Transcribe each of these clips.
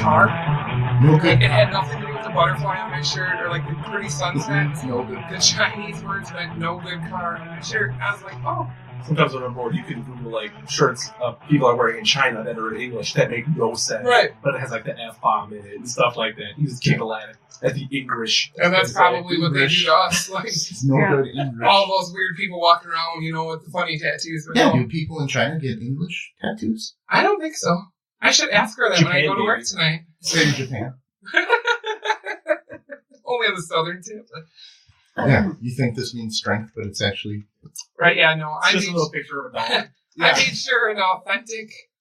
car. No good. It had nothing to do with the butterfly on my shirt or like the pretty sunset. No good. The Chinese words meant no good car on my shirt. I was like, oh. Sometimes when I'm bored, you can Google like shirts people are wearing in China that are in English that make no sense. Right. But it has like the F-bomb in it and stuff like that. You just giggle at it. At the English. And that's probably what they do to us. Like, No good English. all those weird people walking around, with the funny tattoos. But Yeah, no, do people in China get English tattoos? I don't think so. I should ask her that when I go to work tonight. Say in Japan. Only on the southern tip. Yeah, you think this means strength, but it's actually... Right, yeah, no. It's just a little picture of a dog. I made sure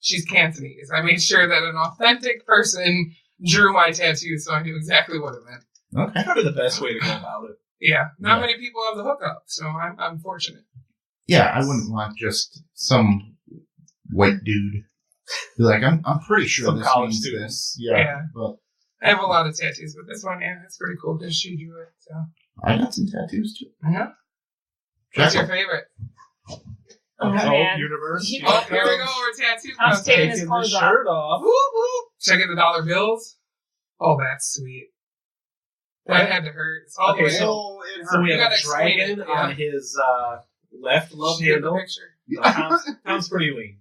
she's Cantonese. I made sure that an authentic person drew my tattoo so I knew exactly what it meant. Okay. That's probably the best way to go about it. Yeah, not many people have the hookup, so I'm fortunate. Yeah, I wouldn't want just some white dude. Be like, I'm pretty sure Some this college means student. this. Yeah. But I have a lot of tattoos, but this one, it's pretty cool because she drew it, so. I got some tattoos, too. Yeah. What's your favorite? Oh, man. Universe. Oh, here we go. We're tattoo I'm taking his Taking the clothes off. shirt off. Whoop, whoop. Checking the dollar bills. Oh, that's sweet. That had to hurt. It's all the way up. So we You have gotta a explain dragon it, on his left love She did the handle. picture. Tom's pretty lean.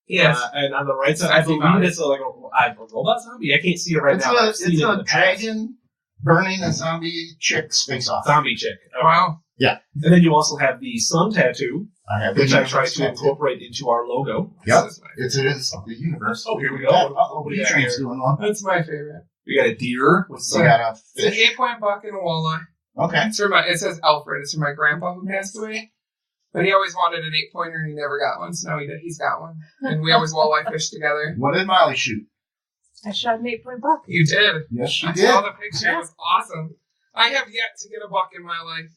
Yes. And on the right side, I Sexy believe body. it's like a robot zombie. I can't see it right It's now. I've seen it's it in a the past. dragon burning a zombie chick's face off. Zombie chick. Wow. And then you also have the sun tattoo, I have which the I tried to tattoo. incorporate into our logo. Yep. This is my- It is the universe. Oh, here we go. What are you Yeah, trying here. to do in one? That's my favorite. We got a deer with We some. got a It's an fish. 8-point buck and a walleye. Okay. It says Alfred. It's for my grandpa who passed away. But he always wanted an 8-pointer and he never got one, so now he's got one. And we always walleye fish together. What did Molly shoot? I shot an 8-point buck. You did. Yes, she I did. saw the picture. It was awesome. I have yet to get a buck in my life.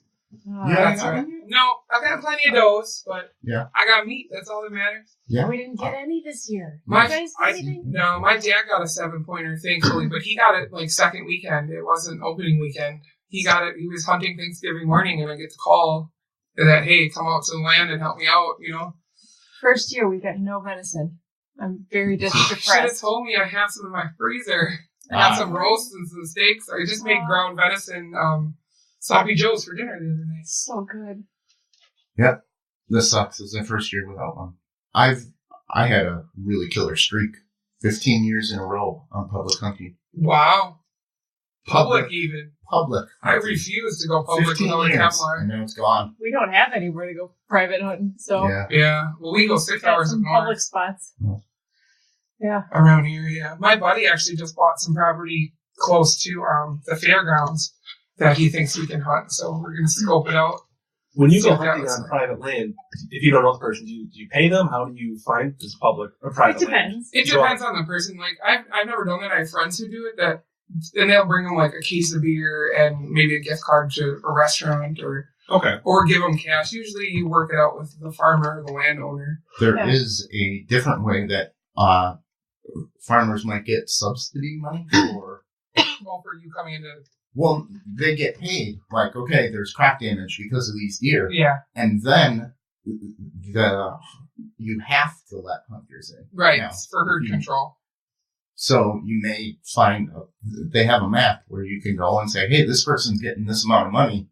Yeah, That's right. No, I've got plenty of does, but Yeah. I got meat. That's all that matters. Yeah. We didn't get any this year. My- you guys get anything? No, my dad got a 7-pointer, thankfully, but he got it like second weekend. It wasn't opening weekend. He got it. He was hunting Thanksgiving morning, and I get the call that, hey, come out to the land and help me out, First year, we got no venison. I'm very You should have depressed. told me I have some in my freezer. I got some roasts and some steaks. I just made ground venison sloppy joes for dinner the other night. So good. Yep. This sucks. It's my first year without one. I had a really killer streak. 15 years in a row on public hunting. Wow. Public even. Public. I hunting. refuse to go public 15 without a years. Kevlar. And now it's gone. We don't have anywhere to go private hunting, so Yeah. Yeah. Well, we go 6 got hours some north public spots. Oh. Yeah. around here, yeah. My buddy actually just bought some property close to the fairgrounds that he thinks we can hunt, so we're going to scope it out. When you So go that hunting was on like- private land, if you don't know the person, do you pay them? How do you find this public or private It land? depends. It depends on the person. Like, I've never done that. I have friends who do it, and they'll bring them like a case of beer and maybe a gift card to a restaurant Okay. or give them cash. Usually you work it out with the farmer or the landowner. There Yeah. is a different way that farmers might get subsidy money or... Well, for you coming into... Well, they get paid. Like, okay, there's crop damage because of these deer. Yeah, And then you have to let hunters in. right. Yeah. It's for herd Mhm. control. So you may find they have a map where you can go and say, hey, this person's getting this amount of money.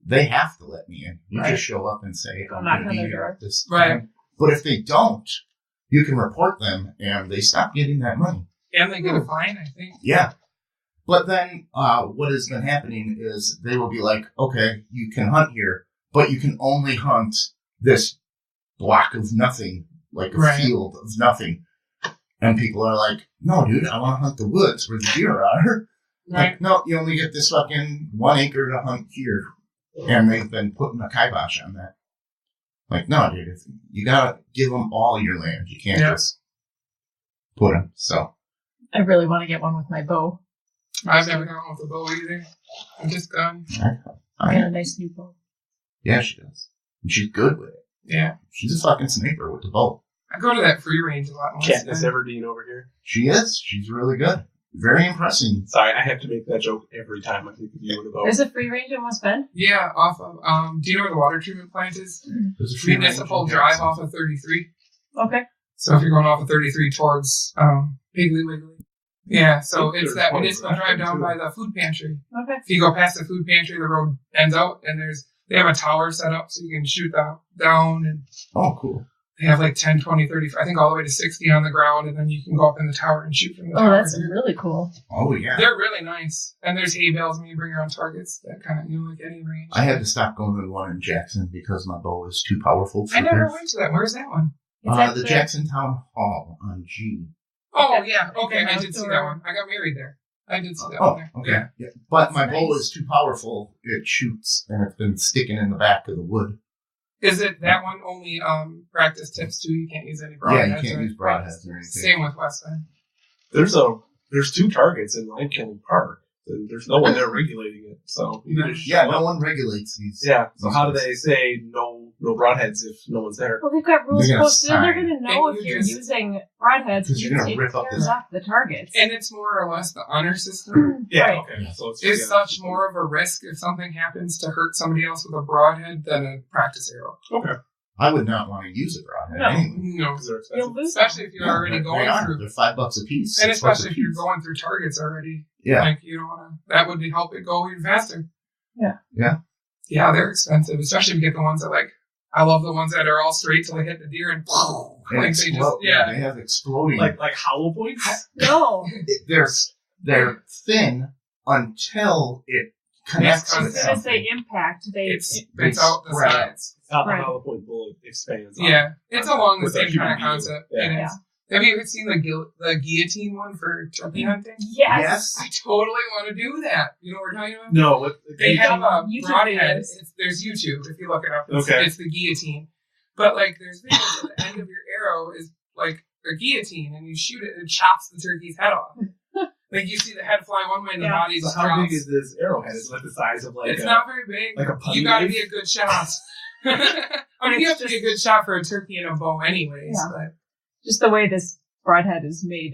They have to let me in. You Right. just show up and say, Go I'm knock going to on be their here door. at this Right. time. But if they don't, you can report them and they stop getting that money. And they get a fine, I think. Yeah. But then what has been happening is they will be like, okay, you can hunt here, but you can only hunt this block of nothing, like a Right. field of nothing. And people are like, no, dude, I want to hunt the woods where the deer are. Right. Like, no, you only get this fucking 1 acre to hunt here. And they've been putting a kibosh on that. Like, no, dude, you gotta give them all your land. You can't Yeah. just put them. So, I really want to get one with my bow. I've never gone with a bow either. I'm just gone. I got a nice new bow. yeah, she does. And she's good with it. Yeah. She's a fucking sniper with the bow. I go to that free range a lot more. Katniss Everdeen over here. She is. She's really good. Very impressive. Sorry, I have to make that joke every time I think of you with a bow. There's a free range in West Bend. Yeah, off of, do you know where the water treatment plant is? There's a free Municipal range in Drive Jackson. off of 33. Okay. So if you're going off of 33 towards Piggly Wiggly, Yeah, so There's it's that one municipal right drive down too. by the food pantry. Okay. If you go past the food pantry, the road ends out, and they have a tower set up so you can shoot down, and Oh, cool. they have like 10, 20, 30, I think all the way to 60 on the ground, and then you can go up in the tower and shoot from the Oh, tower. that's really cool. Oh, yeah. They're really nice. And there's hay bales when you bring your own targets, that kind of, like any range. I had to stop going to the one in Jackson because my bow is too powerful for I never their- went to that. Where's that one? the Jackson Town Hall on G. Oh, Okay. yeah. Okay, I did see that Outdoor. one. I got married there. I did see that Oh, one there. okay. Yeah. Yeah. But my That's bow nice. is too powerful. It shoots, and it's been sticking in the back of the wood. Is it that one only practice tips too? You can't use any Yeah, broadheads. you can't right? use broadheads or anything. Same with West End. There's 2 targets in Line Killing Park. And there's no one there regulating it, so you can just Yeah, show no up. one regulates these. Yeah. So these how do places. they say no broadheads if no one's there? Well, they've got rules They're gonna posted, and they're sign. going to know And if you you're just- using broadheads. 'Cause you're gonna It rip up tears this- off the targets. And it's more or less the honor system. Yeah. Right. Okay. So it's It's such more of a risk if something happens to hurt somebody else with a broadhead than a practice arrow. Okay. I would not want to use a broadhead No. anyway. No. Because they're You'll expensive. lose Especially if you're No, already they going are. through. They're $5 a piece. And $6 a especially if you're piece. going through targets already. Yeah. Like, you don't want to. That would help it go even faster. Yeah. Yeah. Yeah, they're expensive. Especially if you get the ones that, like, I love the ones that are all straight till they hit the deer and And like they explode. just, yeah. They have exploding. Like hollow points? No. They're thin until it connects Yes, with I As soon as something. they impact, they It spits out the spread. sides. How the Right. hollow point bullet expands. Yeah, it's along the With a same human kind of being. concept. Yeah. It is. Have you ever seen the guillotine one for turkey hunting? Yes. I totally want to do that. You know what we're talking about? No, what They have a YouTube broadhead. videos. There's YouTube if you look it up. It's, Okay. it's the guillotine. But like, there's videos at the end of your arrow is like a guillotine, and you shoot it and it chops the turkey's head off. Like you see the head fly one way and the Yeah. body So just how drops. big is this arrowhead? Is it like the size of like It's a, not very big. like a putty You got to knife? be a good shot. I mean, you have to be a good shot for a turkey and a bow, anyways. Yeah. But Just the way this broadhead is made.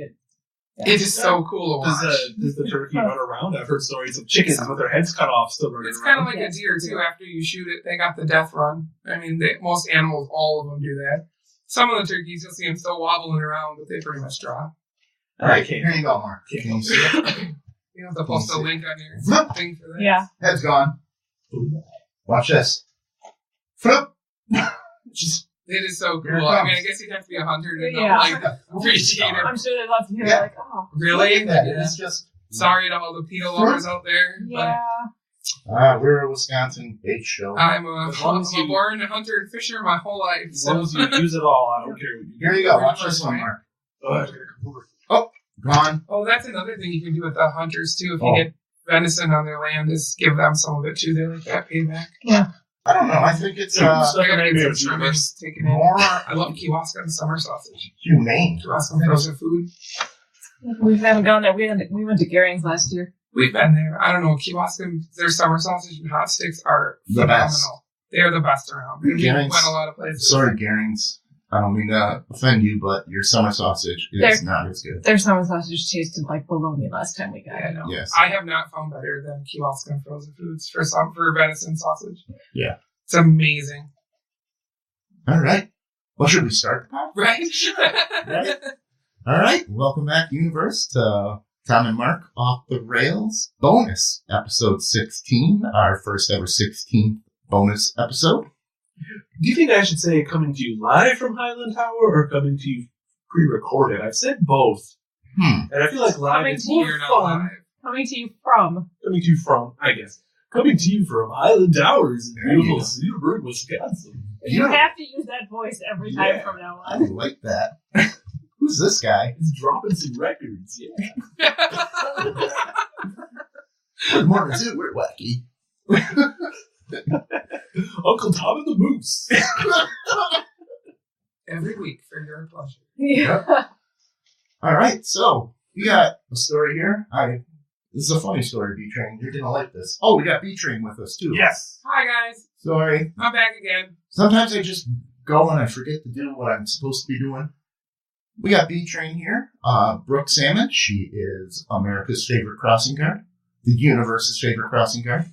it is so cool to watch. Does the turkey run around? I've heard stories of chickens with their heads cut off still running It's kind of around. like Yes, a deer they too. do. After you shoot it, they got the death run. I mean, most animals, all of them do that. Some of the turkeys, you'll see them still wobbling around, but they pretty much drop. All right, can't. here you go, Mark. Can you see it? You have to post a link on your Flip. thing for that. Yeah. Head's gone. Watch this. Flip. Just It is so Here it cool. I mean, comes. I guess you'd have to be a hunter to know, Yeah. like, appreciate it. I'm sure there's lots of people Yeah. like, oh, Really? look at that. Yeah. It's just Sorry to all the PETA lovers out there, yeah. we're a Wisconsin bait show. but I'm a As long as you- born hunter and fisher my whole life. As long as you use it all, I don't care what you do. Here you go. Watch this one, Mark. Go ahead. Gone. Oh, that's another thing you can do with the hunters too. If you Oh. get venison on their land, is give them some of it too. They like that payback. I don't know. I think it's I gotta get maybe some it's trimmings taken in. more I love Kewaskum summer sausage. humane. Kewaskum frozen food. We haven't gone there. We went to Garing's last year. We've been there. I don't know. Kewaskum, their summer sausage and hot sticks are The phenomenal. best. They're the best around. We went Garing's- a lot of places. Sorry, Garings. I don't mean to offend you, but your summer sausage is There- not as good. Their summer sausage tasted like bologna last time we got Yeah, it. no. Yes. I have not found better than Kewaskum frozen foods for venison sausage. Yeah. It's amazing. All right. Well, should we start the podcast? Right? Right. All right. Welcome back, Universe, to Tom and Mark Off the Rails bonus episode 16, our first ever 16th bonus episode. Do you think I should say coming to you live from Highland Tower or coming to you pre-recorded? I've said both. And I feel like live Coming is to more You're not fun. live. Coming to you from. Coming to you from, I guess. Coming to you from Highland Towers in There you beautiful go. Cedarburg, Wisconsin. You have to use that voice every time Yeah. from now I on. like that. Who's this guy? He's dropping some records, yeah. We're more than two. We're wacky. Uncle Tom and the Moose. Every week for your pleasure. Yeah. All right. So we got a story here. This is a funny story, B-Train. You're going to like this. Oh, we got B-Train with us, too. Yes. Hi, guys. Sorry. I'm back again. Sometimes I just go and I forget to do what I'm supposed to be doing. We got B-Train here. Brooke Salmon. She is America's favorite crossing guard. The universe's favorite crossing guard.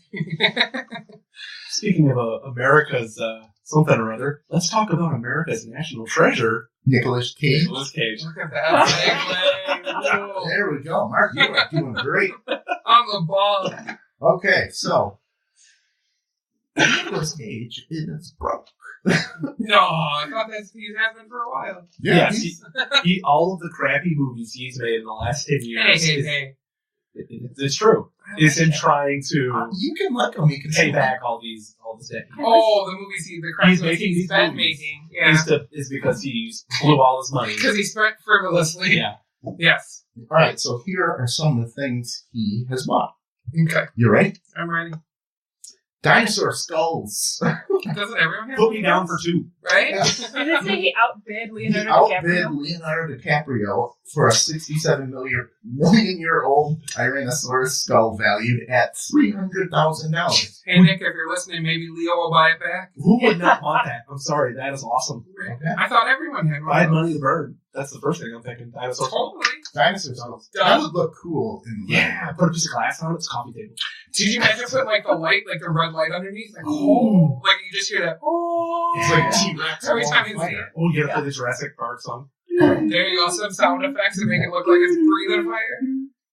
Speaking of America's something or other, let's talk about America's national treasure, Nicolas Cage. Nicolas Cage. Look at that. Whoa. There we go. Mark, you are doing great. On the ball. Okay, so Nicolas Cage is Brooke. No, I thought that's he has been for a while. Yes, he all of the crappy movies he's made in the last 10 years. Hey. It's true. It's him trying to you can like him. You can pay back all this debt. Oh, the movies the crap He's making these been movies. making. Yeah. Is because he blew all his money. Because he spent frivolously. Yeah. Yes. All right, so here are some of the things he has bought. Okay. You ready? I'm ready. Dinosaur skulls. Doesn't everyone have Put me one down of for those? 2. Right? Yeah. Did it say he outbid He Leonardo outbid DiCaprio? Leonardo DiCaprio for a 67 million year old Tyrannosaurus skull valued at $300,000. Hey, Nick, if you're listening, maybe Leo will buy it back. Who would not want that? I'm sorry, that is awesome. Okay. I thought everyone had If one. I had of those. money to burn, that's the first thing I'm thinking. Dinosaur skull. Totally. Dinosaur skulls. Done. That would look cool. Yeah, put a piece of glass on it, it's a coffee table. Did you imagine putting like the light, like the red light underneath? Like, oh, like you just hear that. Oh, It's like a T-Rex. Every on time you see fire. it. Oh, you gotta play the Jurassic Park song. There you go. Some sound effects that make it look like it's breathing fire.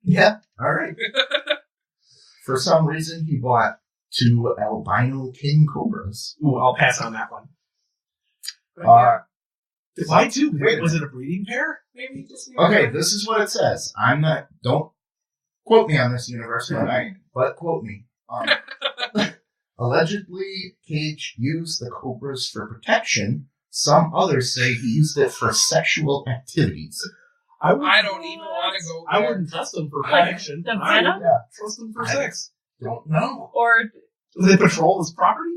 Yeah. All right. For some reason, he bought 2 albino king cobras. Ooh, I'll pass on that one. Uh, Why 2? Wait a Was it a breeding pair? Maybe just okay, this is what it says. I'm not. Don't quote me on this, universe, but quote me. Allegedly, Cage used the cobras for protection. Some others say he used it for sexual activities. I don't even want to go I there. wouldn't trust them for protection. The I venom? would trust them for sex. Don't know. Or Do they patrol his property?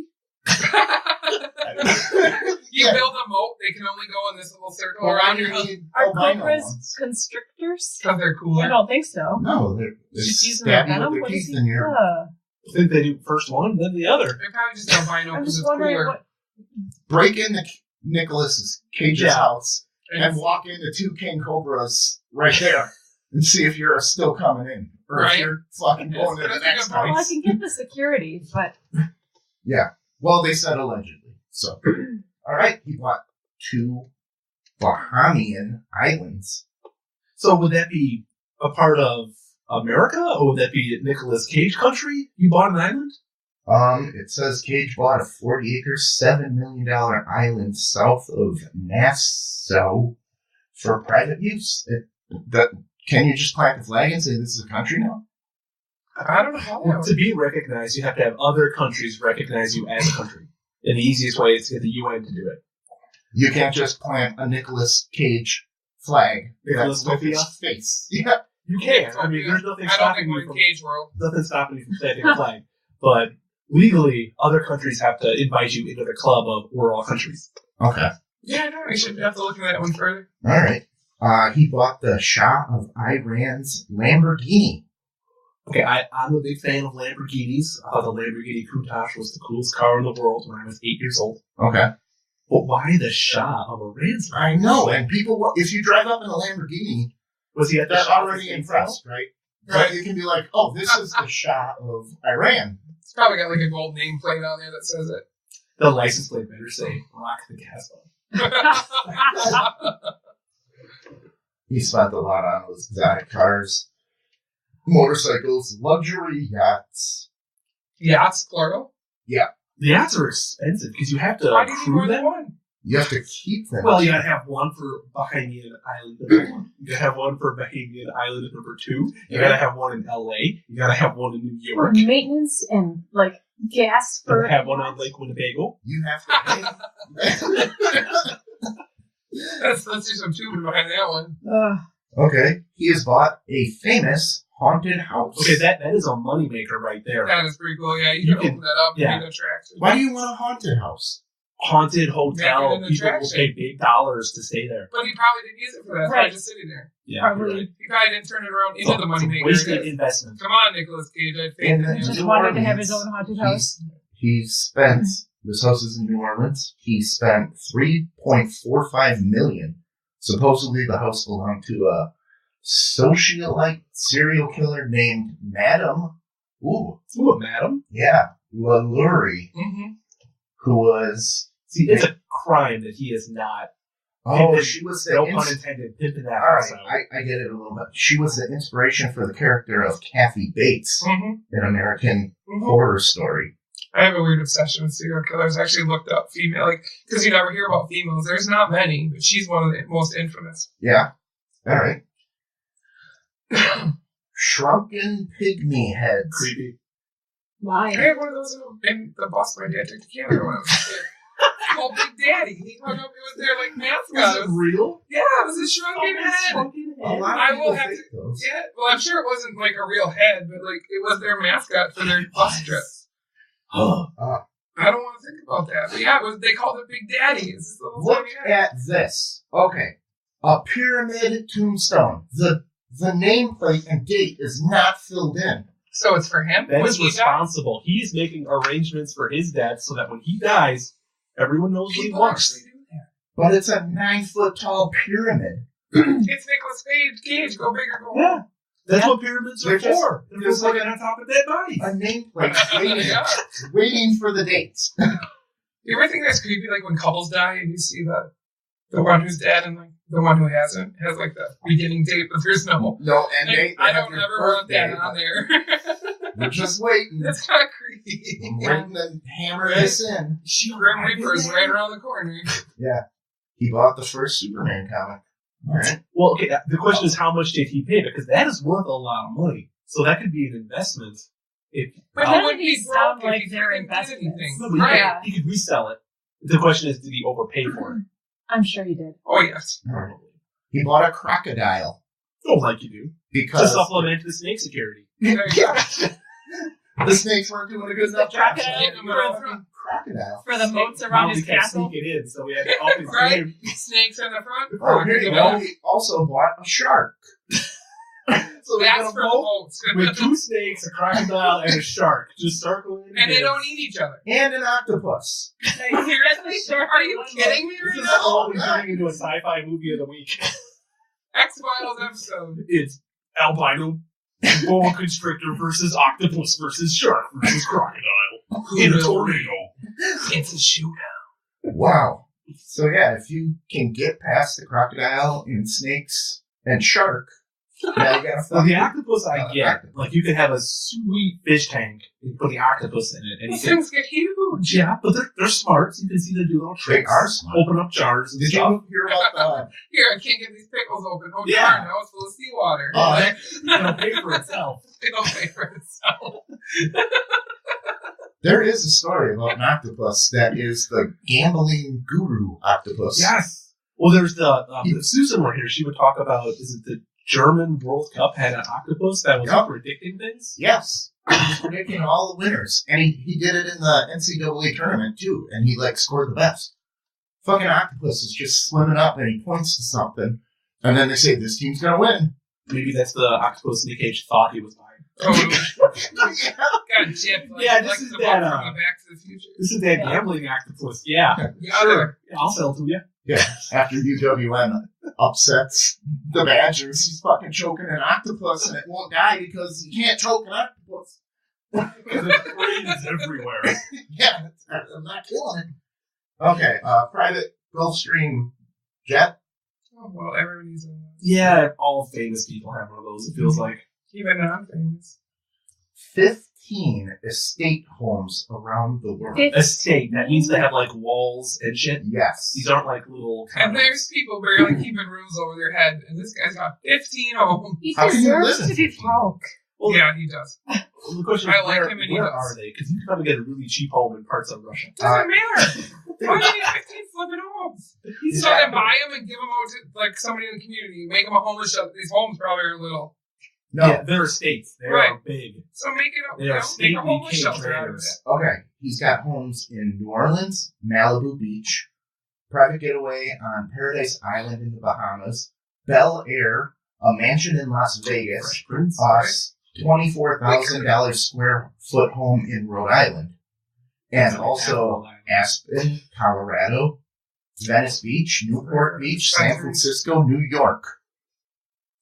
You Yeah. build a moat, they can only go in this little circle Well, around you your house. need are albino cobras ones. constrictors? Because they're I cooler. don't think so. No, they're Just using their stab you venom? with What their is teeth he? in your. I think they do first one, then the other. They're probably just albino I'm because just it's wondering cooler. what. Break into Nicolas Cage's Yeah. house and And walk into 2 king cobras right there and see if you're still coming in or if Right. you're fucking going to the That's a next good point. Well, I house. can get the security, but Yeah. Well, they said allegedly. So, all right, he bought 2 Bahamian islands. So would that be a part of America, or would that be Nicolas Cage country? You bought an island? It says Cage bought a 40-acre, $7 million island south of Nassau for private use. Can you just plant the flag and say this is a country now? I don't know how that Well, works. to be recognized, you have to have other countries recognize you as a country. And the easiest way is to get the UN to do it. You can't just plant a Nicolas Cage flag Nicolas that's with his Copia? face. Yeah. You can. I mean, there's nothing I don't stopping think you we're in from Cage World. planting a flag. But legally, other countries have to invite you into the club of we're all countries. Okay. Yeah, no, I should have to look at that one further. All right. He bought the Shah of Iran's Lamborghini. Okay, I'm a big fan of Lamborghinis. I thought the Lamborghini Countach was the coolest car in the world when I was 8 years old. Okay. But why the Shah of Iran's? I know, and people, if you drive up in a Lamborghini, Was he at the they're Shah already estate impressed, right? Right. So you can be like, oh, this is the Shah of Iran. It's probably got like a gold nameplate on there that says it. sale? The license plate better say Rock the Casbah. He spent a lot on those exotic cars, motorcycles, luxury yachts. Yachts, plural. The yachts are expensive because you have to Why do you need crew more than them. one? You have to keep them. Well, you gotta have one for Bahamian Island number 1. You gotta have one for Bahamian Island number 2. You gotta have one in LA. You gotta have one in New for York. You maintenance and like gas for gotta have one on Lake Winnebago. You have to pay. Let's do some tubing behind that one. Okay. He has bought a famous haunted house. Okay, that is a moneymaker right there. That is pretty cool. Yeah, you You can can- open that up yeah. and be an attraction. Why do you want a haunted house? Haunted Make hotel. it an People will attraction. pay big dollars to stay there. But he probably didn't use it for that. It's Right. probably just sitting there. Yeah, Probably. you're right. He probably didn't turn it around into the money maker. Wasted investment. Come on, Nicolas Cage. I have faith And in then him. Just New wanted to have his Orleans. own haunted house. He spent, this house is in New Orleans, he spent $3.45 million. Supposedly the house belonged to a socialite serial killer named Madame, Ooh, madam. LaLaurie, Mm-hmm. who was, See, it's a crime that he is not Oh, she was the... No pun intended. Pimping that All house right, out. I get it a little bit. She was the inspiration for the character of Kathy Bates in American Horror Story. I have a weird obsession with serial killers. I actually looked up female, like, because you never hear about females. There's not many, but she's one of the most infamous. Yeah. All right. Shrunken pygmy heads. Creepy. Why? I had one of those in the bus my dad took to Canada when I was a kid. Called Big Daddy. He hung up, it was their, like, mascot. Was it real? Yeah, it was a shrunken head. A lot of I people will have think those. Yeah, well, I'm sure it wasn't, like, a real head, but, like, it was their mascot for their bus trip. I don't want to think about that. But yeah, they called it Big Daddy. It's this little Look tiny head. at this. Okay. A pyramid tombstone. The nameplate and date is not filled in. So it's for him? That When is he responsible. He's making arrangements for his death so that when he dies, everyone knows what he People wants. actually do that. But it's a 9-foot tall pyramid. It's Nicolas Cage. Go big or go home. Yeah. That's what pyramids are They're for. They're just for looking on top of dead bodies. A nameplate waiting, Yeah. waiting for the dates. You ever think that's creepy, like when couples die and you see the one who's dead and like the one who hasn't has like the beginning date, but there's no. No end date. I don't ever want that on there. We're just waiting. That's kind of creepy. I'm waiting to hammer this in. Grim Reaper's right around the corner. Yeah. He bought the first Superman comic. All right. Well, okay, the question is how much did he pay? Because that is worth a lot of money. So that could be an investment. But None he of wouldn't be these broke sound if like he they're freaking did investments. anything. No, but Right. Yeah. he could resell it. The question is, did he overpay for it? I'm sure he did. Oh, yes. All right. He bought a crocodile Oh, like you do. To because supplement the snake security. There you go. the snakes weren't doing a good enough job. So Crocodile he bought a fucking crocodile. For the moats around his We can't castle. sneak it in, so we had to up his Right? game. Snakes in the front. Oh, here you go. He also bought a shark. So we That's got for a the boat boats. With 2 snakes, a crocodile, and a shark. Just circling. And they don't eat each other. and an octopus. Seriously? Are you kidding me This right is now? always turning into a sci-fi movie of the week. X-Files episode. It's albino boa constrictor versus octopus versus shark versus crocodile in a tornado. It's a shootout. Wow. So yeah, if you can get past the crocodile and snakes and shark, now you got a Well, the fucking octopus I get. octopus. Like, you could have a sweet fish tank and put the octopus in it. And These you can, things get huge. yeah, but they're smart. So you can see them do little They tricks. are smart. Open up jars and Did stuff. you hear about Here, I can't get these pickles open. Oh, Yeah. darn, now it's full of seawater. It'll pay for itself. It'll pay for itself. there is a story about an octopus that is the gambling guru octopus. Yes. Well, there's if Susan were here, she would talk about, is it the German World Cup had an octopus that was Yup. predicting things? Yes. He's predicting all the winners. And he did it in the NCAA tournament too, and he scored the best. Fucking octopus is just swimming up and he points to something, and then they say this team's gonna win. Maybe that's the octopus Nick Cage thought he was buying. Oh, got a chip. Like, Yeah, this like is the that, one from the Back to the Future. This is that gambling octopus. Yeah. The other. I'll sell to you. Yeah, after UWN upsets the Badgers, he's fucking choking an octopus and it won't die because you can't choke an octopus. Because its brain is everywhere. Yeah, I'm not killing it. Okay, private Gulfstream jet. Oh, well, everyone needs one. Yeah, all famous people have one of those, it feels like. Even non-famous. 15 estate homes around the world. Estate, that means they have like walls and shit. Yes. These aren't like little And condos. there's people barely keeping roofs over their head, and this guy's got 15 homes. He How can you deserves live in to be 15? broke. Well, Yeah, he does. the question is, I like where, him and he where does. are they? Because you can probably get a really cheap home in parts of Russia. Doesn't matter. Why do you need 15 flipping homes? He's So then buy them and give them out to like somebody in the community. Make them a homeless shelter. These homes probably are little. No. Yeah, they're estates. They Right. are big. So make it up. They You are know, make a homeless stately shelter out of it. caterers. Okay, he's got homes in New Orleans, Malibu Beach, private getaway on Paradise Island in the Bahamas, Bel Air, a mansion in Las Vegas, Fresh Prince. $24,000 square foot home in Rhode Island, and also Aspen, Colorado, Venice Beach, Newport Beach, San Francisco, New York.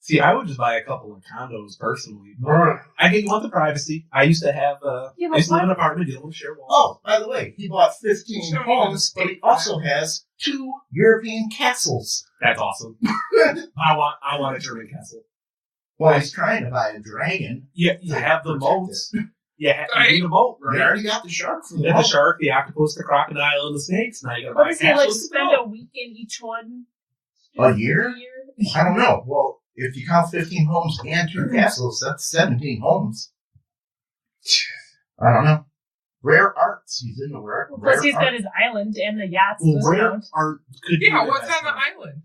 See, I would just buy a couple of condos personally. I get you want the privacy. I used to have I used to live in an apartment dealing with share walls. Oh, by the way, he bought 15 homes, but he also has 2 European castles. That's awesome. I want a German castle. Well, he's trying to buy a dragon. Yeah, you have the moats. You need a moat, right? You already got the shark from the shark, the octopus, the crocodile, and the snakes. Now you gotta buy What does he like spend a week in each one? A year? I don't know. Well, if you count 15 homes and 2 castles, that's 17 homes. I don't know. Rare arts. He's into rare. Plus, he's got his island and the yachts. Well, rare art could be. What's on the island?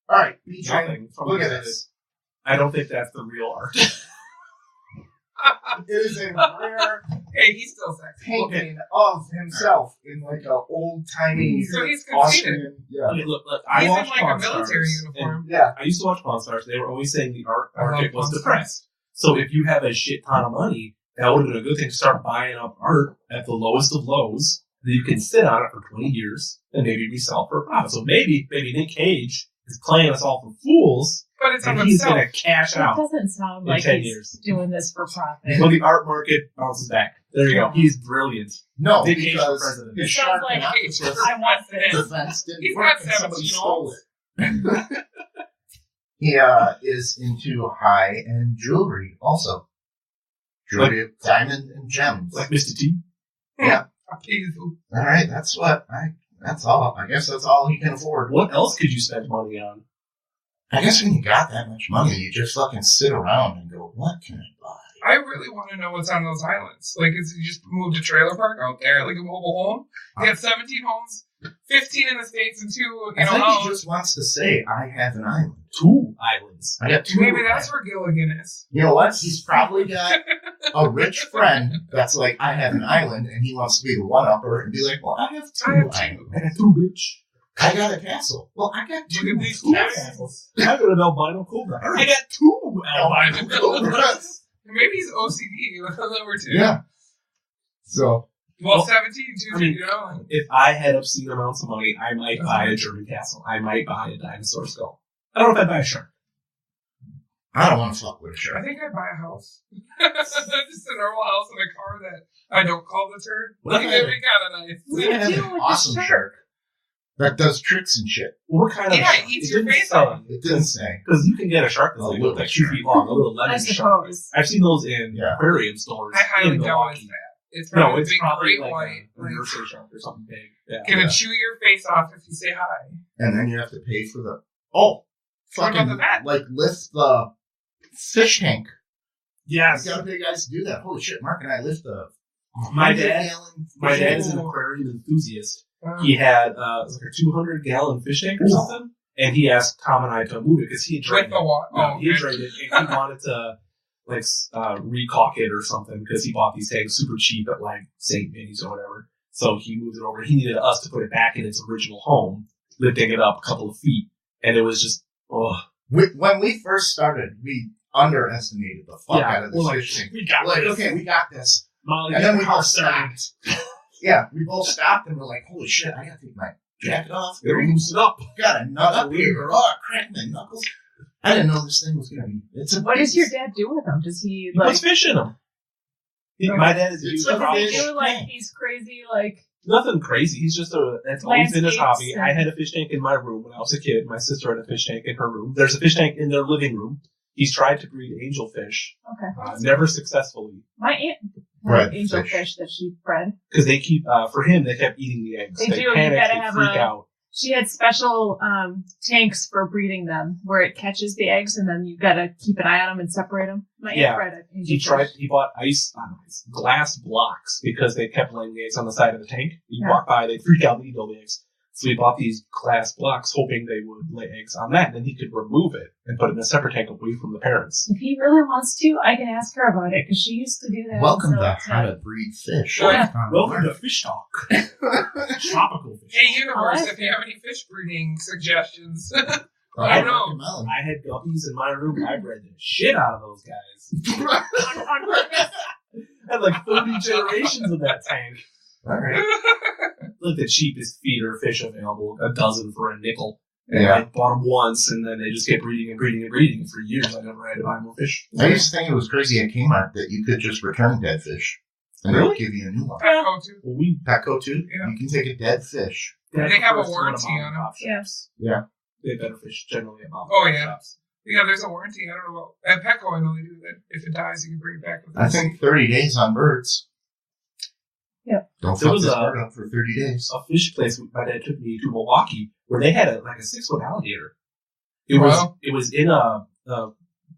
All right, nothing. Look at this. I don't think that's the real art. It is a rare he's still sexy. painting of himself in like an old timey So he's Austrian. conceited. Yeah. Okay, look, He's in watched like Pawn a military Stars, uniform. Yeah. I used to watch Pawn Stars. They were always saying the art I love market was Pawn depressed. So if you have a shit ton of money, that would have been a good thing to start buying up art at the lowest of lows. That you can sit on it for 20 years and maybe resell for a profit. So maybe Nick Cage is playing us all for fools. But it's on And he's himself. going to cash out. It doesn't sound in like 10 he's years. doing this for profit. Well, the art market bounces back. There you go. He's brilliant. No, Nick Cage for because president. his Sounds shark like and octopus I want this. defense didn't He's work got and somebody 17 stole homes. it. He is into high-end jewelry also. Jewelry of diamond and gems. Like Mr. T. Yeah. All Alright, that's all. I guess that's all he can afford. What else could you spend money on? I guess when you got that much money, you just fucking sit around and go, what can I buy? I really want to know what's on those islands. Like, is he just moved a trailer park out there, like a mobile home? He had 17 homes, 15 in the States, and 2, I think out. he just wants to say, I have an island. 2 islands. I got 2 Maybe that's islands. where Gilligan is. You know what? He's probably got a rich friend that's like, I have an island, and he wants to be the one-upper and be like, well, I have 2 islands. I got 2, bitch. I got a castle. Well, I got 2 Look at these castles. I got an albino cobra. I got 2 albino cobras. Maybe he's OCD. Number 2. Yeah. So, Well, 17, too, I mean, you know. If I had obscene amounts of money, I might buy a German castle. I might buy a dinosaur skull. I don't know if I'd buy a shark. I don't want to fuck with a I shark. think I'd buy a house. Just a normal house and a car that I don't call the turd. What Like, if it'd be kind of nice. We have do an with awesome the shark that does tricks and shit. What kind of Yeah, shark? it eats It your didn't face say. off. It didn't say. Because you can get a shark that's A like, little like 2 feet shark. long, a little lemon I shark. suppose. I've seen those in Yeah. aquarium stores I highly in doubt Milwaukee. it's that. It's No, probably it's a big probably great like white. a nursery shark or something big. Yeah. Gonna chew your face off if you say hi. And then you have to pay for the... What fucking, about the vet? like, lift the fish tank. Yes. You gotta pay guys to do that. Holy shit, Mark and I lift the... My dad fish is an tank. aquarium enthusiast. He had it was like a 200-gallon fish tank or something, and he asked Tom and I to move it because he had With drained the it. water. No, he had drained it, and he wanted to like recaulk it or something because he bought these tanks super cheap at like St. Vinny's or whatever. So he moved it over. He needed us to put it back in its original home, lifting it up a couple of feet, and it was just When we first started, we underestimated the fuck out of we're this like, fish tank. we got Like, this. okay, we got this. Molly, And then we got all started. stopped. Yeah, we both stopped and we're like, holy shit, I gotta take my jacket off. It loosened up. Got a nut up here. Oh, crack my knuckles. I didn't know this thing was gonna be. What does your dad do with them? Does he He like? puts fish in them. My dad is It's huge. like Does he fish do like tank. these crazy like? Nothing crazy. He's just that's always been his hobby. Landscapes I had a fish tank in my room when I was a kid. My sister had a fish tank in her room. There's a fish tank in their living room. He's tried to breed angelfish, Okay. never successfully, My aunt Bred had angelfish that she bred. because they keep for him. They kept eating the eggs. They do, you panic. gotta They have freak a- out. She had special tanks for breeding them, where it catches the eggs, and then you gotta keep an eye on them and separate them. My aunt Yeah. bred an He angelfish. tried. He bought glass blocks because they kept laying the eggs on the side of the tank. You Yeah. walk by, they freak out and eat all the eggs. So he bought these glass blocks, hoping they would lay eggs on that, and then he could remove it and put it in a separate tank away from the parents. If he really wants to, I can ask her about it because she used to do that. Welcome so to it's, How to Breed Fish. Yeah. Welcome to Fish Talk. Tropical fish. Hey, universe, Oh, if you have any fish breeding suggestions. I don't know. I had guppies in my room. I bred the shit out of those guys. on purpose. I had like 30 generations of that tank. All right. Like the cheapest feeder fish available, a dozen for a nickel. And I bought them once, and then they just kept breeding and breeding and breeding. And for years, I never had to buy more fish. I used to think it was crazy at Kmart that you could just return dead fish. And Really? they'd give you a new one. Petco too. Well, we Petco too? Yeah. You can take a dead fish. They have a warranty on them. Yes. Yeah. They have better fish generally at mom. Oh, yeah. Yeah, there's a warranty. I don't know what. At Petco, I know they do that. If it dies, you can bring it back with I think 30 days on birds. Yeah. Don't There fuck was this a- bird up for 30 days. A fish place my dad took me to Milwaukee where they had a 6-foot alligator. Wow. It was in a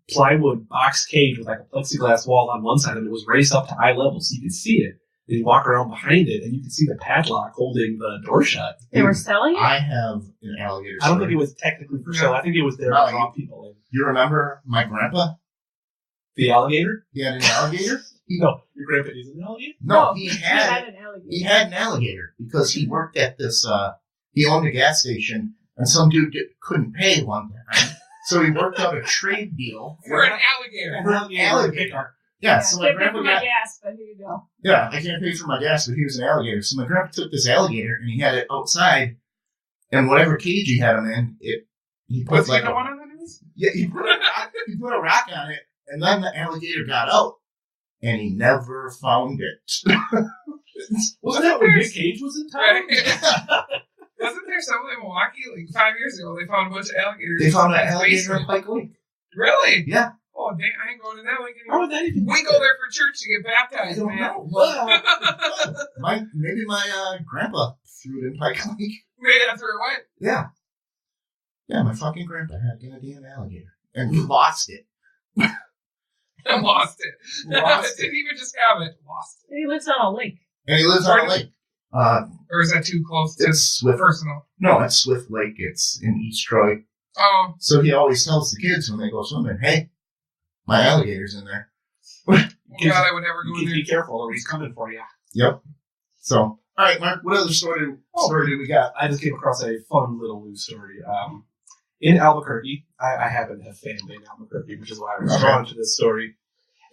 plywood box cage with like a plexiglass wall on one side, and it was raised up to eye level so you could see it. And you walk around behind it, and you could see the padlock holding the door shut. They were selling it? I have an alligator I don't story. think it was technically for sale. I think it was there No, to draw people in. You remember my grandpa? The alligator? He had an alligator? No, your grandpa is an alligator? No, he he had had an alligator. He had an alligator because he worked at this, he owned a gas station and some dude couldn't pay one time. So he worked out a trade deal For an alligator. for an alligator. Yeah, so my Can't pay for grandpa my got, gas, but here you go. yeah, I can't pay for my gas, but he was an alligator. So my grandpa took this alligator and he had it outside and whatever cage he had him in, he put Was he like the a, one on the news? yeah, he put a rock on it and then the alligator got out and he never found it. Wasn't that when Nick Cage was in town? Right. Wasn't there something in Milwaukee like 5 years ago? They found a bunch of alligators. They found an in the alligator in basement. Pike Lake. Really? Yeah. Oh, dang, I ain't going to that lake How anymore. would that even We go there for church to get I baptized, don't man. know. Well, maybe my grandpa threw it in Pike Lake. Maybe that's where it went. Yeah. Yeah, my fucking grandpa had a damn alligator. And he lost it. I lost it. Lost Didn't it. even just have it. Lost it. He lives on a lake. And he lives on a lake. Or is that too close to It's Swift. personal? No, it's Swift Lake. It's in East Troy. Oh, So he always tells the kids when they go swimming, hey, my alligator's in there. God, I would never You go need in to there. be careful or he's coming for you. Yep. So, all right, Mark, what other story do we got? I just came across a fun little news story. In Albuquerque, I happen to have family in Albuquerque, which is why I was Okay. drawn to this story.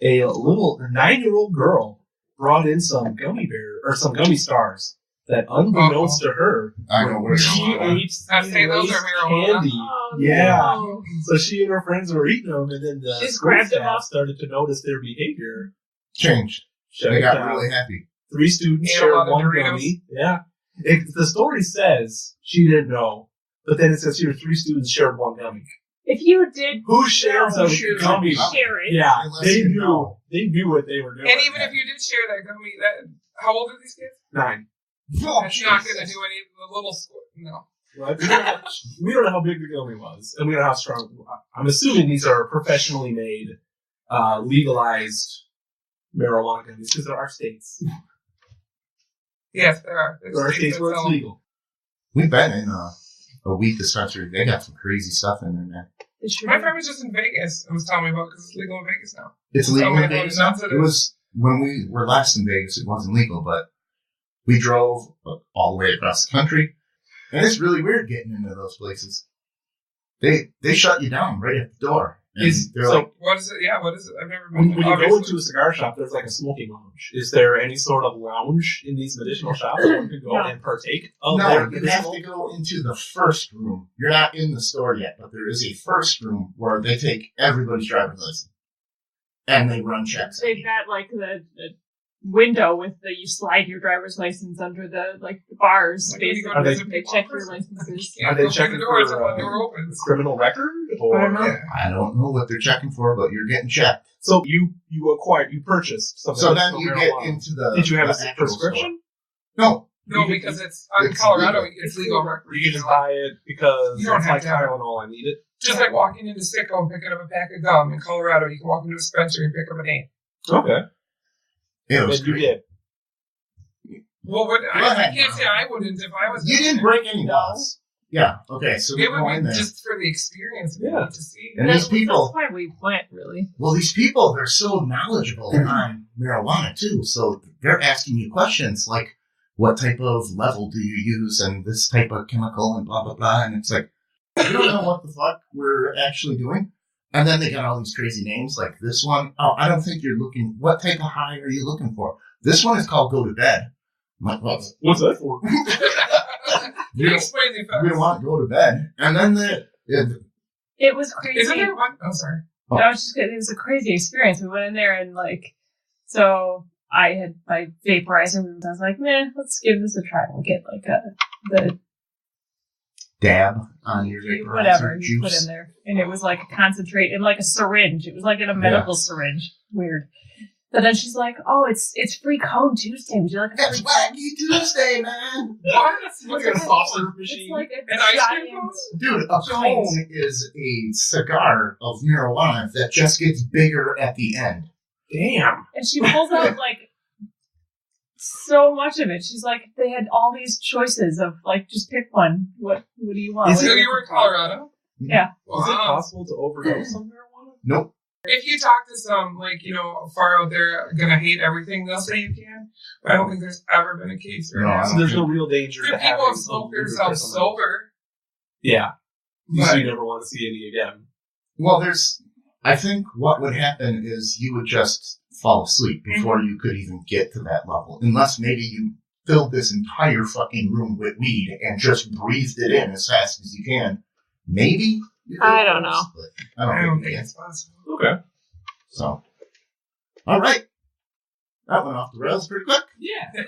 A little 9-year-old girl brought in some gummy stars that, unbeknownst to her, I know where she you're going. ate I'd say those are marijuana. candy. Oh, Yeah. no. So she and her friends were eating them, and then the Just school grabbed them staff up. started to notice their behavior. Changed. Shut They it got down. really happy. 3 students Ate a shared lot of one Doritos. gummy. Yeah. The story says she didn't know, but then it says here 3 students shared one gummy. If you did Who shares a shares a gummy? gummy? share it, Yeah, Unless they you knew. know. They knew what they were doing. And even if you did share that gummy, how old are these kids? 9. Oh, That's not going to do any of the little school. No. Right? We don't know how big the gummy was, and we don't know how strong. I'm assuming these are professionally made, legalized marijuana gummies because there are states. Yes, there are. There's There are states states that where it's sell- legal. We've been in a weed dispensary. They got some crazy stuff in there, man. it should My be. friend was just in Vegas and was telling me about because it's legal in Vegas now. It's Tell legal me in about Vegas it. now. That's what It was when we were last in Vegas. It wasn't legal, but we drove all the way across the country, and it's really weird getting into those places. They shut you down right at the door, and they're like, What is it? Yeah, what is it? I've never been. When you go obviously. into a cigar shop, there's like a smoking lounge. Is there any sort of lounge in these medicinal shops where one can go No. and partake of no, their you have medicinal? to go into the first room. You're not in the store yet, but there is a first room where they take everybody's driver's license and they run checks. They've got like the window with you slide your driver's license under the bars. Like, when you go Basically, to Are they- visit they people check in your person. licenses. Yeah, Are they go through checking the doors for, and when the door opens? criminal record? I Or don't know. Yeah. I don't know what they're checking for, but you're getting checked. so you purchased something. So then medicinal you marijuana. get into the. Did you have the a actual prescription? store. No, No, because it's in It's Colorado. legal. It's legal. You can just buy it because You don't it's have like to have it. Tylenol. I need it. Just like walking into Sicko and picking up a pack of gum in Colorado, you can walk into a dispensary and pick up an 8. Okay. it was And you great. did. Well, I ahead. can't say I wouldn't if I was. You down didn't there. break any laws. Yeah. Okay. So we It go would in be there. just for the experience. Yeah. To see. And these people, That's why we went, really. well, these people, they're so knowledgeable on marijuana too. So they're asking you questions like, what type of level do you use and this type of chemical and blah, blah, blah. And it's like, you don't know what the fuck we're actually doing. And then they got all these crazy names like this one. Oh, I don't think you're looking, what type of high are you looking for? This one is called Go to Bed. I'm like, what? What's that for? We Explain the effects. we don't want to go to bed. And then It was crazy. Isn't there one? Oh, sorry. Oh. I was just it was a crazy experience. We went in there and so I had my vaporizer and I was like, man, let's give this a try. We'll get the dab on your vaporizer whatever juice. you put in there. And it was like a concentrate in like a syringe. It was like in a medical syringe. Weird. But then she's like, oh, it's free cone Tuesday. Would you like a It's free cone? Wacky Tuesday, man. What? Like a soft serve It's machine. like a An ice cream giant... cone? Dude, a cone is a cigar of marijuana that just gets bigger at the end. Damn. And she pulls out like so much of it. She's like, they had all these choices of like, just pick one. What do you want? Is So What do you were in Colorado? Yeah. Is it Wow. possible to overdose on marijuana? Nope. If you talk to some, far out there, gonna hate everything, they'll say you can. But I don't think there's ever been a case right No, now. So there's no real danger Good to people having have smoked themselves sober. Yeah. So But you never want to see any again. Well, I think what would happen is you would just fall asleep before you could even get to that level. Unless maybe you filled this entire fucking room with weed and just breathed it in as fast as you can. Maybe? You could I don't know. but I I don't don't think think it's possible. Okay. so. All right. That went off the rails pretty quick. Yeah.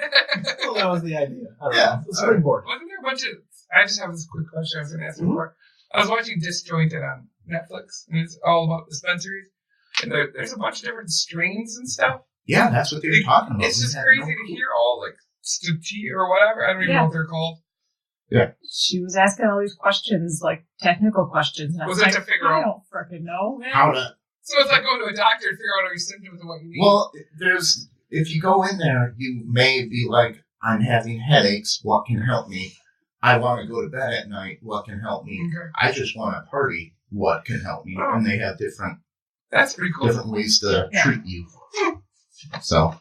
Well, that was the idea. I don't Yeah. know. The springboard. Wasn't there a bunch of... I just have this quick question I was going to ask before. I was watching Disjointed on Netflix, and it's all about dispensaries. And there's a bunch of different strains and stuff. Yeah, that's what they were talking about. It's We just had crazy no to clue. hear all, Stuti or whatever. I don't even know what they're called. She was asking all these questions, like technical questions. And I Was was it like, to figure I out... don't freaking know, man. How to... So it's like going to a doctor to figure out all your symptoms and what you need. Well, if you go in there, you may be like, I'm having headaches. What can help me? I want to go to bed at night. What can help me? Okay. I just want to party. What can help me? Oh. And they have different That's pretty cool. ways to Yeah. treat you. So,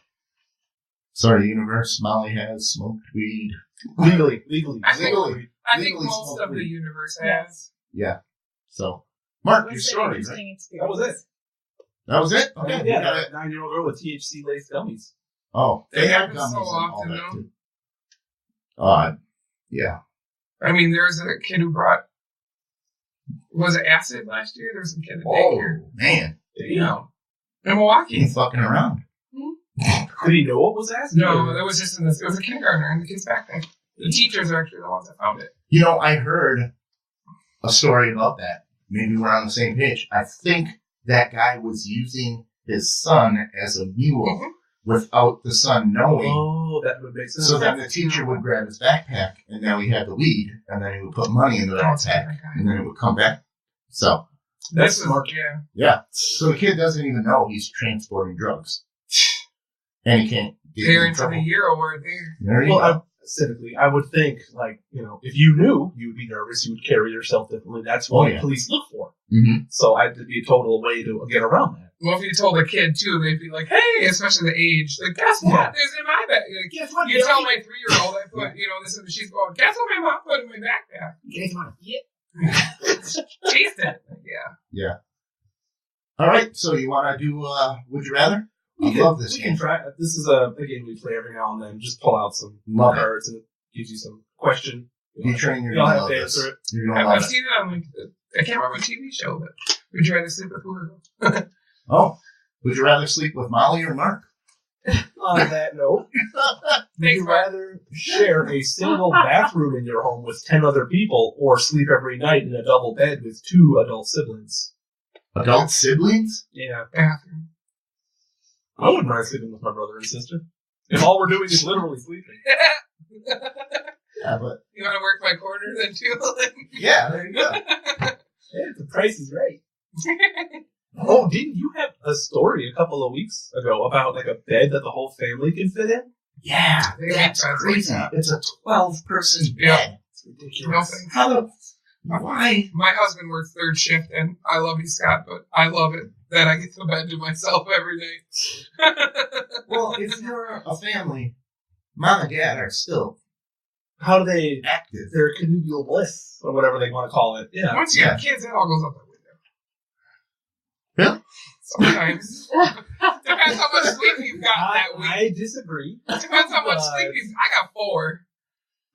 sorry, universe. Molly has smoked weed. Legally. I think, Legally. I think legally most smoked of the weed. universe Yeah. has. Yeah. So, Mark, It your was an story, right? interesting experience. That was it. That was it? Okay. Yeah, you got it. that 9-year-old girl with THC laced gummies. Oh, They they have happen gummies so and all often, that, though. too. Yeah. I mean, there was a kid who brought... Was it acid last year? There was some kid in Oh, daycare. man. You know. In Milwaukee. He's fucking around. Did he know what was asked? No, it was just in this... It was a kindergartner in the kid's backpack. The teachers are actually the ones that found it. You know, I heard a story about that. Maybe we're on the same page. I think that guy was using his son as a mule Mhm. without the son knowing. Oh, that would make sense. So then the teacher would grab his backpack, and now he had the weed, and then he would put money in the That's backpack, that guy. and then it would come back. So, This smart. is... Yeah. yeah. So the kid doesn't even know he's transporting drugs. And he can't get in Parents of trouble. the year award there. There you Well, go. specifically, I would think, if you knew, you would be nervous, you would carry yourself differently. That's what yeah. police look for. Mm-hmm. So it'd be a total way to get around that. Well, if you told a kid, too, they'd be like, hey, especially the age, like, guess what? Yeah. There's in my bag. Like, Guess what, you tell Billy? my 3-year-old, I put, this, and she's going, guess what my mom put in my backpack? You guys want to get? Taste it. Like, yeah. Yeah. All right. So you want to do Would You Rather? I love this We game. can try. This is a game we play every now and then. Just pull out some Love it. cards and it gives you some question. You train your You'll have love to this. answer it. You're going to love I've it. seen it on, I can't remember what TV show, but we tried to sleep with who. Oh, would you rather sleep with Molly or Mark? On that note, would Thanks, you Mark. rather share a single bathroom in your home with 10 other people or sleep every night in a double bed with 2 adult siblings? Adult siblings? Yeah. Bathroom. I wouldn't mind sleeping with my brother and sister. If all we're doing is literally sleeping. Yeah, but You want to work my corner then, too? yeah, there you go. Yeah, the price is right. Oh, didn't you have a story a couple of weeks ago about like a bed that the whole family can fit in? Yeah, They that's make crazy. that. It's a 12-person Yeah. bed. It's No ridiculous. thanks. How the... Why? My husband works third shift, and I love you, Scott, but I love it that I get the bed to myself every day. Well, if you're a family, mom and dad are still How do they active. their connubial bliss or whatever they want to call it? Yeah. Once you have kids, it all goes out the window. Really? Sometimes. Depends how much sleep you've got that week. I disagree. Depends how much sleep you've... I got 4.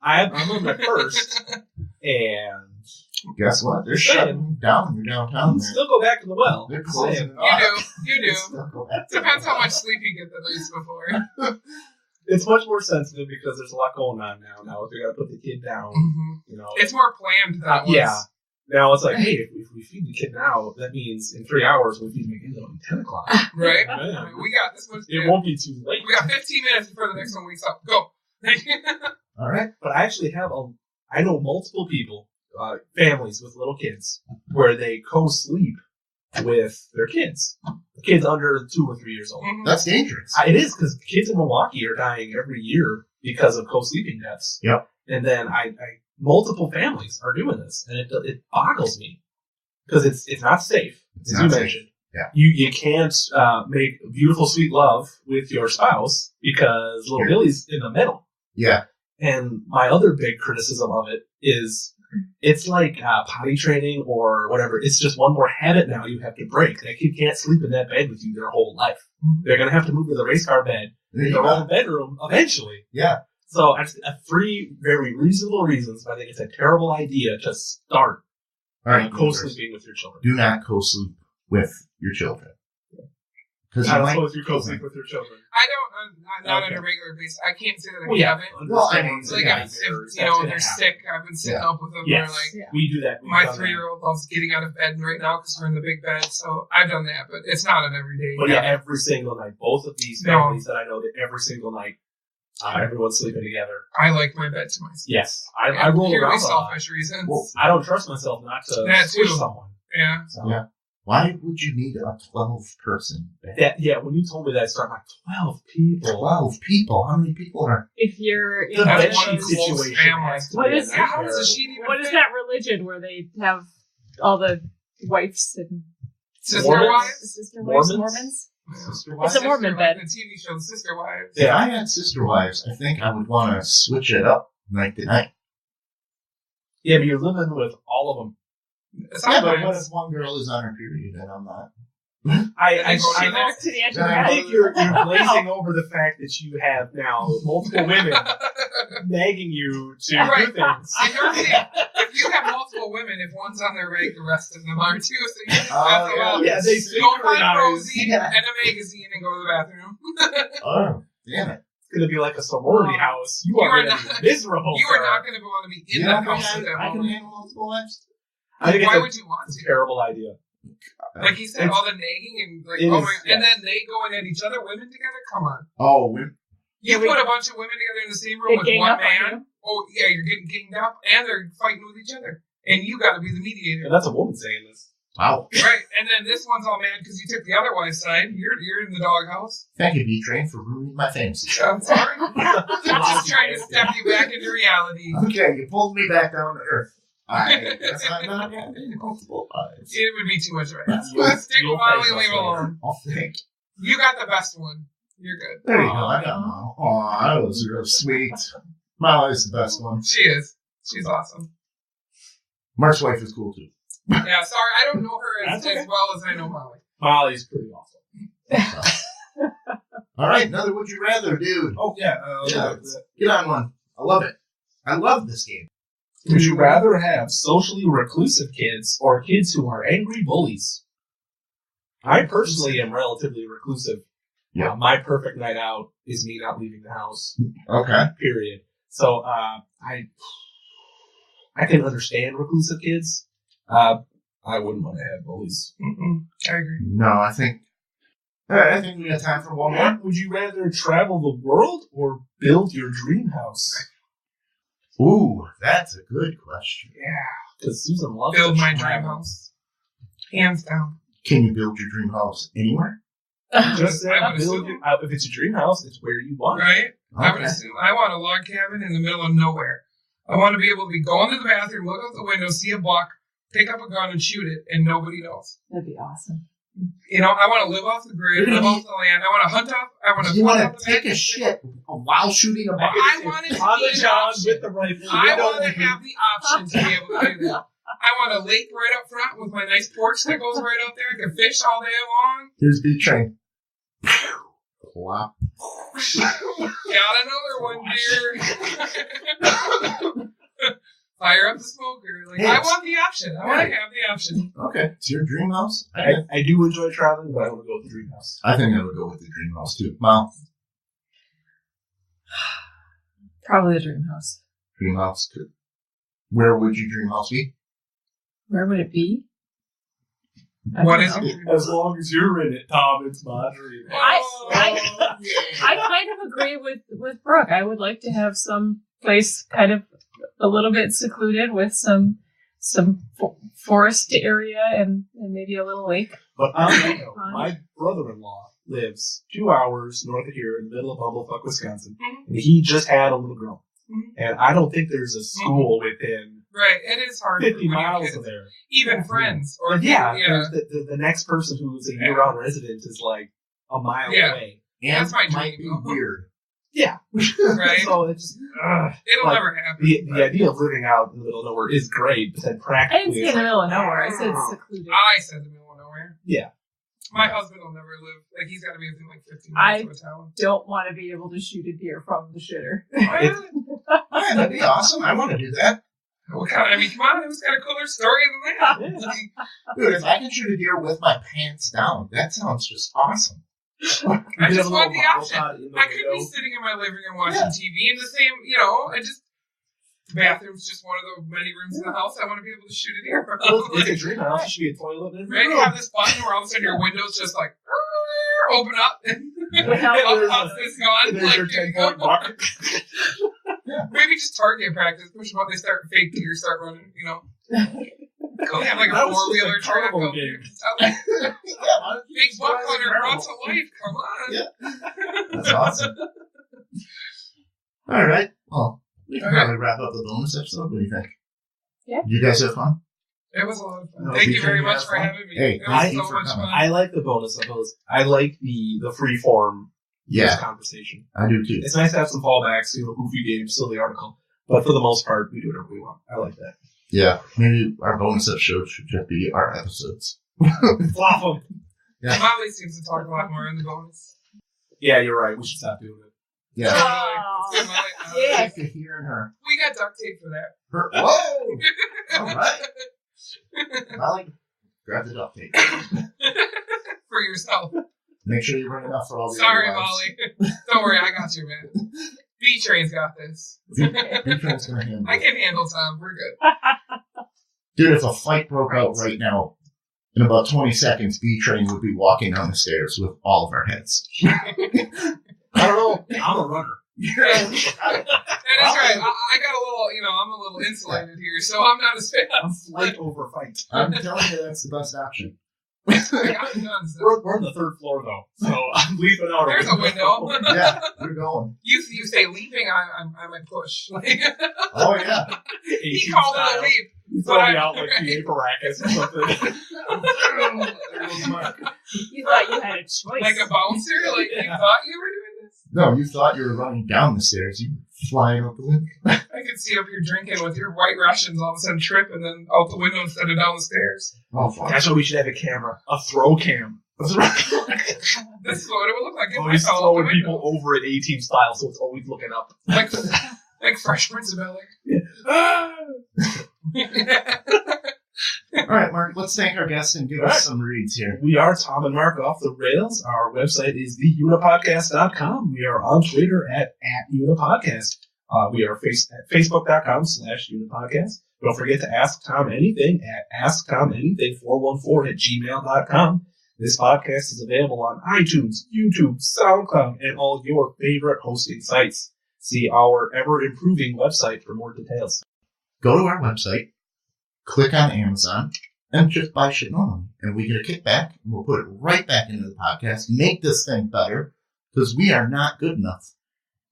I'm on my first, and guess what? They're shutting down your downtown. you still go back to the well. They're closing. You do. Depends how much sleep you get the night before. It's much more sensitive because there's a lot going on now. Now, if you got to put the kid down, you know, it's more planned than it was. Yeah. Now it's like, hey, if we feed the kid now, that means in 3 hours we'll feed McGill at 10 o'clock. Right? Man. We got this much. It won't be too late. We got 15 minutes before the next one wakes up. Go. All right. But I actually have I know multiple people, families with little kids, where they co-sleep with their kids. Kids under 2 or 3 years old. Mm-hmm. That's dangerous. It is, because kids in Milwaukee are dying every year because of co-sleeping deaths. Yep. And then multiple families are doing this, and it boggles me because it's not safe, as you mentioned. Yeah. You can't make beautiful, sweet love with your spouse because little Billy's in the middle. Yeah. And my other big criticism of it is it's like potty training or whatever. It's just one more habit now you have to break. That kid can't sleep in that bed with you their whole life. They're going to have to move to the race car bed in their own bedroom eventually. Yeah. So, 3 very reasonable reasons why I think it's a terrible idea to start co-sleeping with your children. Do not co-sleep with your children. Because I don't suppose you co-sleep with your children. I don't, not on a regular basis. I can't say that I haven't. Well, I mean, like, if they're sick, I've been sitting up with them. Yes. They're like, we do that. My 3-year-old loves getting out of bed right now because we're in the big bed. So I've done that, but it's not an everyday. But every single night. Both of these families that I know, that every single night, everyone's sleeping together. I like my bed to myself. Yes. I roll around selfish reasons. Well, I don't trust myself not to switch someone. Yeah. So. Yeah. Why would you need a 12-person bed? When you told me that, I started like 12 people. 12 people? How many people are... If you're in the one bed of sheet those, situation has to be how does a sheet even what is that religion where they have all the wives and sister wives? Sister wives? Mormons? Sister It's wives? a Mormon bed. The TV show Sister Wives. If I had sister wives, I think I would want to switch it up night to night. Yeah, but you're living with all of them. But what if one girl is on her period and I'm not? I walk to the edge of the I bed. think you're glazing over the fact that you have now multiple women nagging you to do things. And if you have multiple women, if one's on their reg, the rest of them are too. So you just have to they go find synchronize. Rosie and a magazine and go to the bathroom. Oh, damn it. It's going to be like a sorority house. You are going to be miserable. You are not going to want to be in that house at that I can moment. handle multiple wives? Why would you want It's a to? terrible idea. Like he said, all the nagging and like, and then they going at each other, women together. Come on, you put a bunch of women together in the same room with one man. Oh yeah, you're getting ganged up, and they're fighting with each other, and you got to be the mediator. And that's a woman saying this. Wow. Right, and then this one's all mad because you took the other wife's side. You're in the doghouse. Thank you, B-Train, for ruining my fantasy. I'm sorry. I'm just trying to step you back into reality. Okay, you pulled me back down to earth. I guess I'm not having multiple wives. It would be too much right now. Let's take a while and leave it alone. I'll think. You got the best one. You're good. There you go. I got Molly. Aw, that was real sweet. Molly's the best one. She is. She's awesome. Mark's wife is cool too. Yeah, sorry, I don't know her as well as I know Molly. Molly's pretty awesome. All right, another Would You Rather, dude. Oh, yeah. Get on one. I love it. I love this game. Would you rather have socially reclusive kids or kids who are angry bullies? I personally am relatively reclusive. Yeah. My perfect night out is me not leaving the house. Okay. Period. So I can understand reclusive kids. I wouldn't want to have bullies. I agree. No, I think we got time for one more. Would you rather travel the world or build your dream house? Ooh, that's a good question. Yeah, because Susan loves build to my travel. dream house. Hands down. Can you build your dream house anywhere? Just I would build assume. if it's a dream house, it's where you want. Right? Okay. I would assume. I want a log cabin in the middle of nowhere. I want to be able to go into the bathroom, look out the window, see a buck, pick up a gun and shoot it, and nobody knows. That'd be awesome. You know, I want to live off the grid, live off the land. I want to hunt up. I want to. You want to take a shit while shooting a buck? I want it to on be the an job option. with the rifle. I want to have the option to be able to do that. I want a lake right up front with my nice porch that goes right up there. I can fish all day long. Here's B-Train. Plop. Got another one, dear. Fire up the smoker. Like, I want the option. I want to have the option. Okay, it's your dream house. I do enjoy traveling, but I want to go with the dream house. I think I would go with the dream house too. Mal? Probably the dream house. Dream house too. Where would your dream house be? Where would it be? What is it? As long as you're in it, Tom, it's my dream. I kind of agree with Brooke. I would like to have some place kind of a little bit secluded with some forest area and maybe a little lake. But my brother-in-law lives 2 hours north of here in the middle of Bumblefuck, Wisconsin, and he just had a little girl. And I don't think there's a school within right. It is hard 50 miles of there. Even friends. Or the next person who's a year-round resident is like a mile away. And that's my dream. Might be weird. Yeah. Right? So it's it'll never happen. The idea of living out in the middle of nowhere is great, but then practically... I didn't say in the middle of nowhere. I said secluded. I said the middle of nowhere. Yeah. My husband will never live. Like, he's got to be within like 15 minutes of a town. Don't want to be able to shoot a deer from the shitter. Yeah, that'd be awesome. I want to do that. Well, I mean, come on. Who's got a cooler story than that? Dude, if I can shoot a deer with my pants down, that sounds just awesome. I just want the option. I could be sitting in my living room watching TV in the same, the bathroom's just one of the many rooms in the house. I want to be able to shoot a deer from. It's a dream house. It should be a toilet in every room. Right? You have this button where all of a sudden your windows just like open up and this gone. There's your 10-point bucket. Maybe just target practice. Push them up. They start fake deer, start running. Go have like a 4-wheeler track over here. Big buck hunter brought to life. Come on. Yeah. That's awesome. All right. Well, we can probably wrap up the bonus episode. What do you think? Yeah. Did you guys have fun? It was a lot of fun. Thank you very much for having me. Hey, it was so much fun. I like the bonus episodes. I like the free form conversation. I do too. It's nice to have some fallbacks, goofy games, silly article. But for the most part, we do whatever we want. I like that. Yeah, maybe our bonus episodes should just be our episodes. Flop them. Yeah. Molly seems to talk a lot more in the bonus. Yeah, you're right. We should stop doing it. Yeah. Yeah. To hear her. We got duct tape for that. Whoa! All right. Molly, grab the duct tape. For yourself. Make sure you bring enough for all the Sorry, other Molly. Don't worry, I got you, man. B-Train's got this. B-Train's gonna handle it. I can handle Tom. We're good. Dude, if a fight broke out right now, in about 20 seconds, B-Train would be walking down the stairs with all of our heads. I don't know. I'm a runner. That is right. I got a little, I'm a little insulated here, so I'm not as fast. I'm flight over fight. I'm telling you, that's the best option. We're on the 3rd floor, though, so I'm leaping out. There's a window. Yeah, we're going. You say leaping, I might push. Oh, yeah. He called it a leap. You throw me out like the apparatus or something. You thought you had a choice. Like a bouncer? Like you thought you were doing this? No, you thought you were running down the stairs. You were flying out the window. I could see up here drinking with your white Russians all of a sudden trip and then out the window instead of down the stairs. Oh, fuck. That's why we should have a camera. A throw cam. This is what it would look like. Always throwing people over at A-Team style, so it's always looking up. Like Fresh Prince of Bel-Air. Yeah. All right, Mark, let's thank our guests and give us some reads here. We are Tom and Mark Off the Rails. Our website is theunipodcast.com. We are on Twitter at @unipodcast. We are at facebook.com/unipodcast. Don't forget to ask Tom anything at asktomanything414@gmail.com. This podcast is available on iTunes, YouTube, SoundCloud, and all your favorite hosting sites. See our ever-improving website for more details. Go to our website, click on Amazon, and just buy shit normally. And we get a kickback, and we'll put it right back into the podcast, make this thing better, because we are not good enough.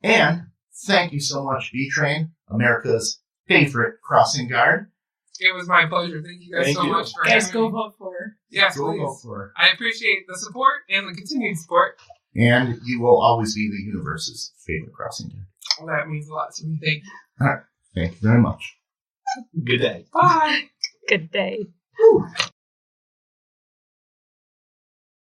And thank you so much, B-Train, America's favorite crossing guard. It was my pleasure. Thank you guys so much for guys, having me. go vote for her. Yes, go please. Vote for her. I appreciate the support and the continued support. And you will always be the universe's favorite crossing guard. Well, that means a lot to me. Thank you. All right. Thank you very much. Good day. Bye. Good day. Whew.